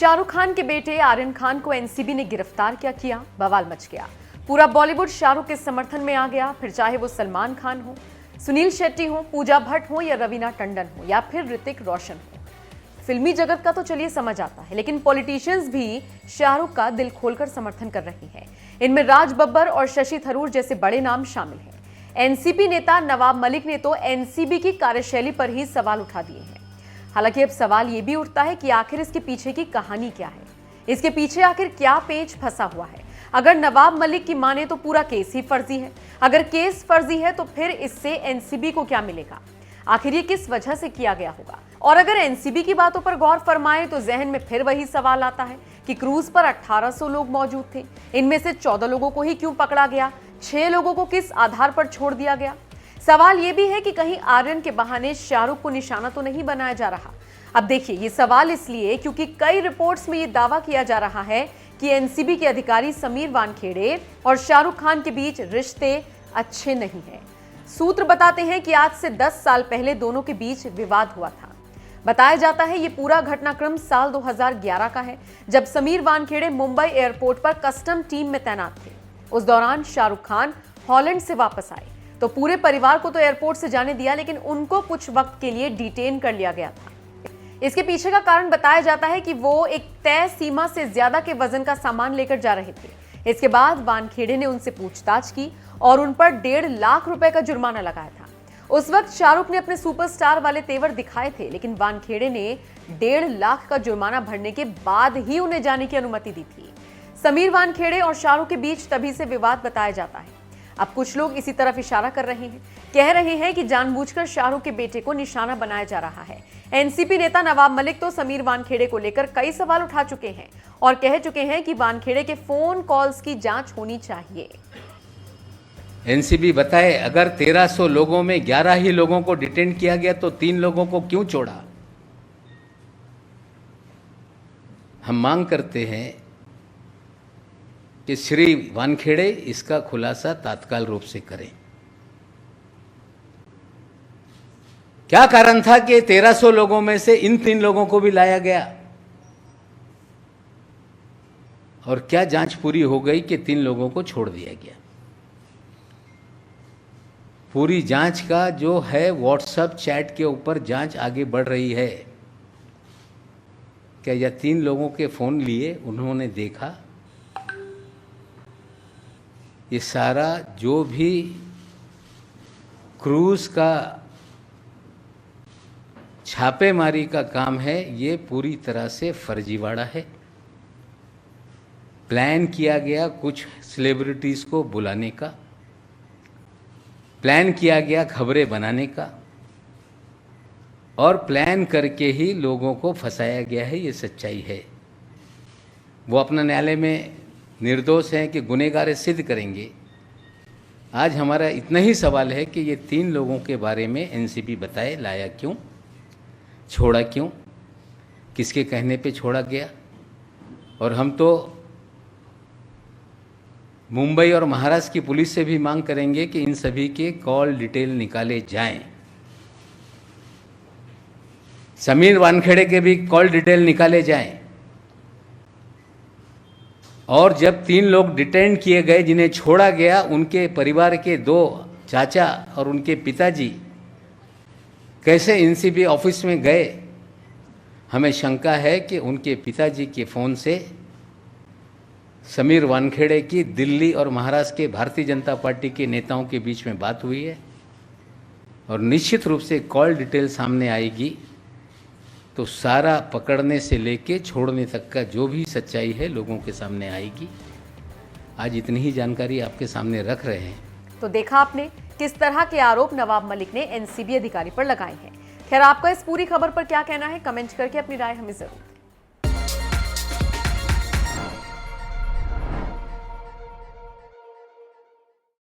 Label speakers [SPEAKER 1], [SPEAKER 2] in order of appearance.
[SPEAKER 1] शाहरुख खान के बेटे आर्यन खान को एनसीबी ने गिरफ्तार किया, बवाल मच गया। पूरा बॉलीवुड शाहरुख के समर्थन में आ गया, फिर चाहे वो सलमान खान हो, सुनील शेट्टी हो, पूजा भट्ट हो या रवीना टंडन हो या फिर ऋतिक रोशन हो। फिल्मी जगत का तो चलिए समझ आता है, लेकिन पॉलिटिशियंस भी शाहरुख का दिल खोलकर समर्थन कर रहे हैं। इनमें राज बब्बर और शशि थरूर जैसे बड़े नाम शामिल हैं। एनसीपी नेता नवाब मलिक ने तो एनसीबी की कार्यशैली पर ही सवाल उठा दिए हैं। हालांकि अब सवाल यह भी उठता है कि आखिर इसके पीछे की कहानी क्या है, इसके पीछे आखिर क्या पेच फंसा हुआ है। अगर नवाब मलिक की माने तो पूरा केस ही फर्जी है, अगर केस फर्जी है तो फिर इससे एनसीबी को क्या मिलेगा, आखिर ये किस वजह से किया गया होगा। और अगर एनसीबी की बातों पर गौर फरमाएं तो जहन में फिर वही सवाल आता है कि क्रूज पर 1800 लोग मौजूद थे, इनमें से 14 लोगों को ही क्यों पकड़ा गया, 6 लोगों को किस आधार पर छोड़ दिया गया। सवाल यह भी है कि कहीं आर्यन के बहाने शाहरुख को निशाना तो नहीं बनाया जा रहा। अब देखिए, ये सवाल इसलिए क्योंकि कई रिपोर्ट्स में यह दावा किया जा रहा है कि एनसीबी के अधिकारी समीर वानखेड़े और शाहरुख खान के बीच रिश्ते अच्छे नहीं हैं। सूत्र बताते हैं कि आज से 10 साल पहले दोनों के बीच विवाद हुआ था। बताया जाता है ये पूरा घटनाक्रम साल 2011 का है, जब समीर वानखेड़े मुंबई एयरपोर्ट पर कस्टम टीम में तैनात थे। उस दौरान शाहरुख खान हॉलैंड से वापस आए तो पूरे परिवार को तो एयरपोर्ट से जाने दिया, लेकिन उनको कुछ वक्त के लिए डिटेन कर लिया गया था। इसके पीछे का कारण बताया जाता है कि वो एक तय सीमा से ज्यादा के वजन का सामान लेकर जा रहे थे। इसके बाद वानखेड़े ने उनसे पूछताछ की और उन पर 1.5 लाख रुपए का जुर्माना लगाया था। उस वक्त शाहरुख ने अपने सुपरस्टार वाले तेवर दिखाए थे, लेकिन वानखेड़े ने 1.5 लाख का जुर्माना भरने के बाद ही उन्हें जाने की अनुमति दी थी। समीर वानखेड़े और शाहरुख के बीच तभी से विवाद बताया जाता है। अब कुछ लोग इसी तरफ इशारा कर रहे हैं, कह रहे हैं कि जानबूझकर शाहरुख के बेटे को निशाना बनाया जा रहा है। एनसीपी नेता नवाब मलिक तो समीर वानखेड़े को लेकर कई सवाल उठा चुके हैं और कह चुके हैं कि वानखेड़े के फोन कॉल्स की जांच होनी चाहिए।
[SPEAKER 2] एनसीबी बताए, अगर 1300 लोगों में 11 ही लोगों को डिटेन किया गया तो 3 लोगों को क्यों छोड़ा। हम मांग करते हैं कि श्री वानखेड़े इसका खुलासा तत्काल रूप से करें। क्या कारण था कि 1300 लोगों में से इन 3 लोगों को भी लाया गया, और क्या जांच पूरी हो गई कि 3 लोगों को छोड़ दिया गया। पूरी जांच का जो है व्हाट्सएप चैट के ऊपर जांच आगे बढ़ रही है। क्या यह 3 लोगों के फोन लिए उन्होंने देखा, ये सारा जो भी क्रूज का छापेमारी का काम है ये पूरी तरह से फर्जीवाड़ा है। प्लान किया गया कुछ सेलिब्रिटीज को बुलाने का, प्लान किया गया खबरें बनाने का, और प्लान करके ही लोगों को फंसाया गया है। ये सच्चाई है। वो अपना न्यायालय में निर्दोष हैं कि गुनहगार सिद्ध करेंगे। आज हमारा इतना ही सवाल है कि ये 3 लोगों के बारे में एनसीबी बताए, लाया क्यों, छोड़ा क्यों, किसके कहने पे छोड़ा गया। और हम तो मुंबई और महाराष्ट्र की पुलिस से भी मांग करेंगे कि इन सभी के कॉल डिटेल निकाले जाएं। समीर वानखेड़े के भी कॉल डिटेल निकाले जाएं। और जब 3 लोग डिटेन किए गए, जिन्हें छोड़ा गया, उनके परिवार के 2 चाचा और उनके पिताजी कैसे एनसीबी ऑफिस में गए। हमें शंका है कि उनके पिताजी के फ़ोन से समीर वानखेड़े की दिल्ली और महाराष्ट्र के भारतीय जनता पार्टी के नेताओं के बीच में बात हुई है, और निश्चित रूप से कॉल डिटेल सामने आएगी तो सारा पकड़ने से लेके छोड़ने तक का जो भी सच्चाई है लोगों के सामने आएगी। आज इतनी ही जानकारी आपके सामने रख रहे हैं।
[SPEAKER 1] तो देखा आपने किस तरह के आरोप नवाब मलिक ने एनसीबी अधिकारी पर लगाए हैं। खैर, आपका इस पूरी खबर पर क्या कहना है, कमेंट करके अपनी राय हमें जरूर